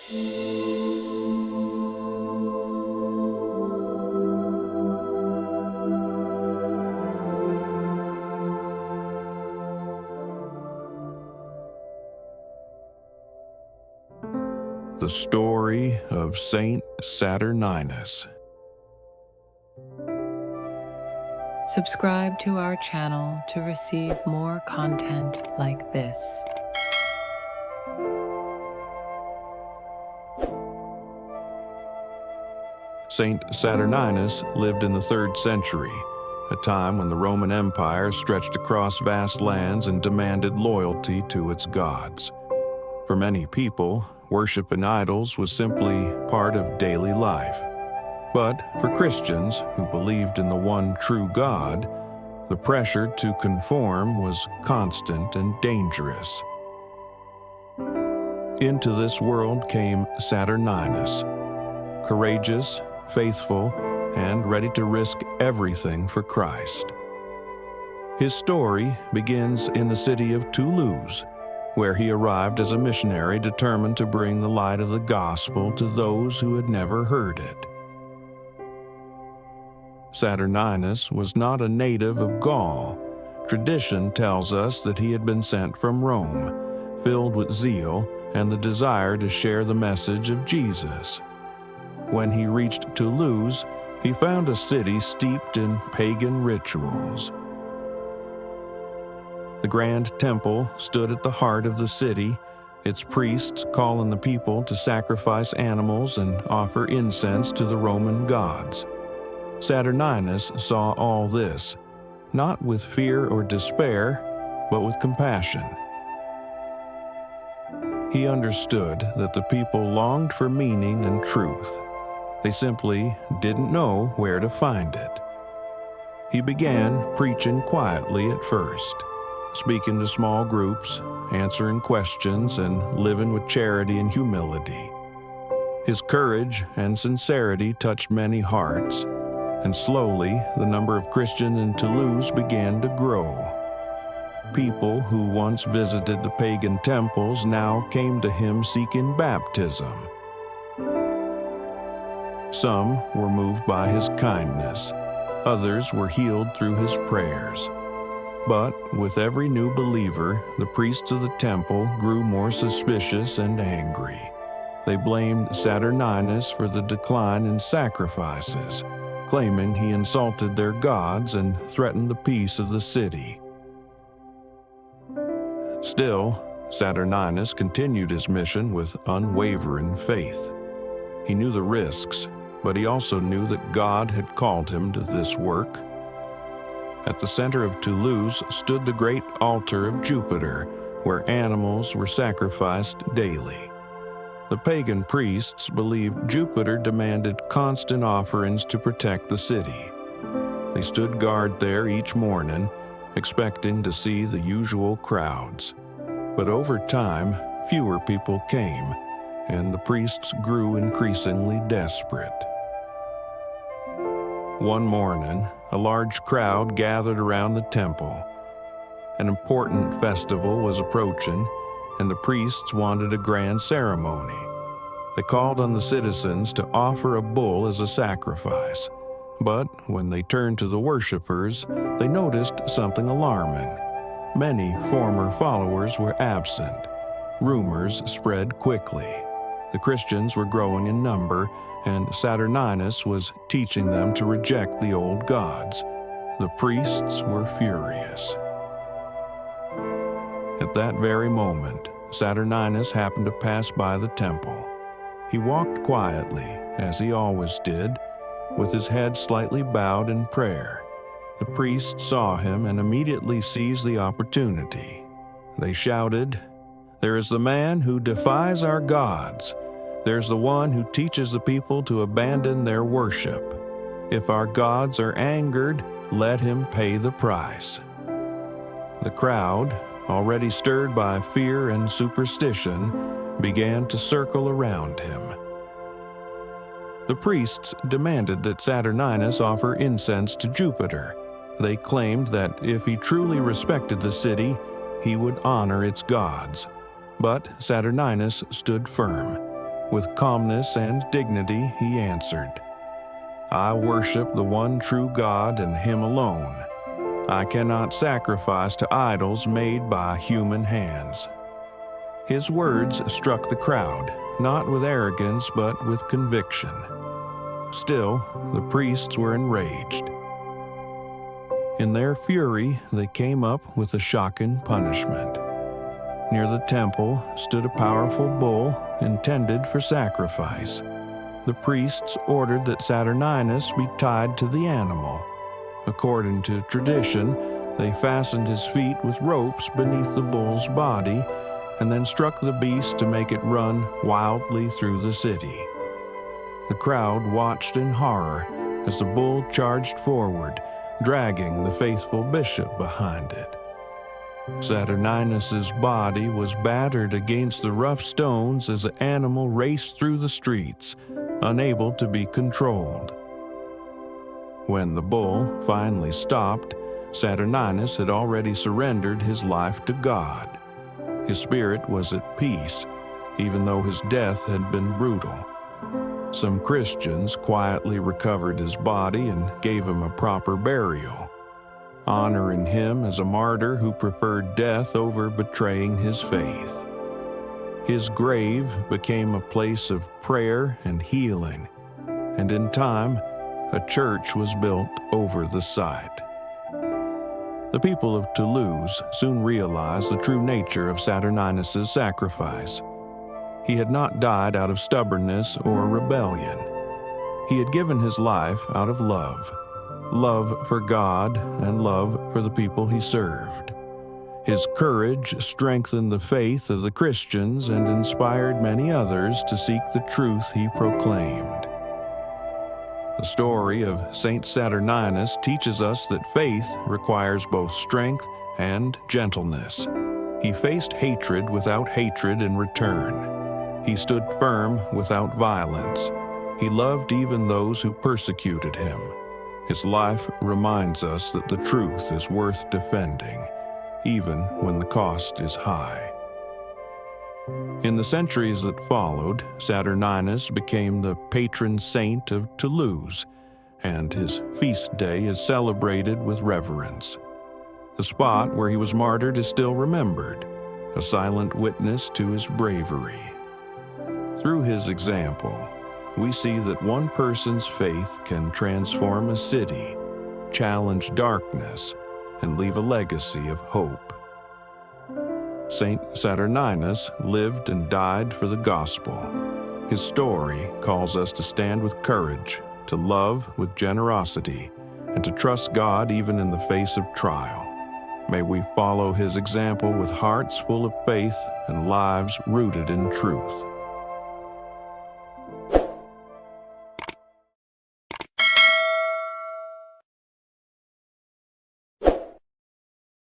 The story of Saint Saturninus. Subscribe to our channel to receive more content like this. Saint Saturninus lived in the 3rd century, a time when the Roman Empire stretched across vast lands and demanded loyalty to its gods. For many people, worship in idols was simply part of daily life. But for Christians who believed in the one true God, the pressure to conform was constant and dangerous. Into this world came Saturninus, courageous, faithful, and ready to risk everything for Christ. His story begins in the city of Toulouse, where he arrived as a missionary determined to bring the light of the gospel to those who had never heard it. Saturninus was not a native of Gaul. Tradition tells us that he had been sent from Rome, filled with zeal and the desire to share the message of Jesus. When he reached Toulouse, he found a city steeped in pagan rituals. The Grand Temple stood at the heart of the city, its priests calling the people to sacrifice animals and offer incense to the Roman gods. Saturninus saw all this, not with fear or despair, but with compassion. He understood that the people longed for meaning and truth. They simply didn't know where to find it. He began preaching quietly at first, speaking to small groups, answering questions, and living with charity and humility. His courage and sincerity touched many hearts, and slowly the number of Christians in Toulouse began to grow. People who once visited the pagan temples now came to him seeking baptism. Some were moved by his kindness, others were healed through his prayers. But with every new believer, the priests of the temple grew more suspicious and angry. They blamed Saturninus for the decline in sacrifices, claiming he insulted their gods and threatened the peace of the city. Still, Saturninus continued his mission with unwavering faith. He knew the risks, but he also knew that God had called him to this work. At the center of Toulouse stood the great altar of Jupiter, where animals were sacrificed daily. The pagan priests believed Jupiter demanded constant offerings to protect the city. They stood guard there each morning, expecting to see the usual crowds. But over time, fewer people came, and the priests grew increasingly desperate. One morning, a large crowd gathered around the temple. An important festival was approaching, and the priests wanted a grand ceremony. They called on the citizens to offer a bull as a sacrifice. But when they turned to the worshippers, they noticed something alarming. Many former followers were absent. Rumors spread quickly. The Christians were growing in number, and Saturninus was teaching them to reject the old gods. The priests were furious. At that very moment, Saturninus happened to pass by the temple. He walked quietly, as he always did, with his head slightly bowed in prayer. The priests saw him and immediately seized the opportunity. They shouted, "There is the man who defies our gods. There's the one who teaches the people to abandon their worship. If our gods are angered, let him pay the price." The crowd, already stirred by fear and superstition, began to circle around him. The priests demanded that Saturninus offer incense to Jupiter. They claimed that if he truly respected the city, he would honor its gods. But Saturninus stood firm. With calmness and dignity he answered, "I worship the one true God and Him alone. I cannot sacrifice to idols made by human hands." His words struck the crowd, not with arrogance but with conviction. Still, the priests were enraged. In their fury, they came up with a shocking punishment. Near the temple stood a powerful bull intended for sacrifice. The priests ordered that Saturninus be tied to the animal. According to tradition, they fastened his feet with ropes beneath the bull's body and then struck the beast to make it run wildly through the city. The crowd watched in horror as the bull charged forward, dragging the faithful bishop behind it. Saturninus's body was battered against the rough stones as the animal raced through the streets, unable to be controlled. When the bull finally stopped, Saturninus had already surrendered his life to God. His spirit was at peace, even though his death had been brutal. Some Christians quietly recovered his body and gave him a proper burial, honoring him as a martyr who preferred death over betraying his faith. His grave became a place of prayer and healing, and in time, a church was built over the site. The people of Toulouse soon realized the true nature of Saturninus's sacrifice. He had not died out of stubbornness or rebellion. He had given his life out of love for God and love for the people he served. His courage strengthened the faith of the Christians and inspired many others to seek the truth he proclaimed. The story of Saint Saturninus teaches us that faith requires both strength and gentleness. He faced hatred without hatred in return. He stood firm without violence. He loved even those who persecuted him. His life reminds us that the truth is worth defending, even when the cost is high. In the centuries that followed, Saturninus became the patron saint of Toulouse, and his feast day is celebrated with reverence. The spot where he was martyred is still remembered, a silent witness to his bravery. Through his example, we see that one person's faith can transform a city, challenge darkness, and leave a legacy of hope. Saint Saturninus lived and died for the gospel. His story calls us to stand with courage, to love with generosity, and to trust God even in the face of trial. May we follow his example with hearts full of faith and lives rooted in truth.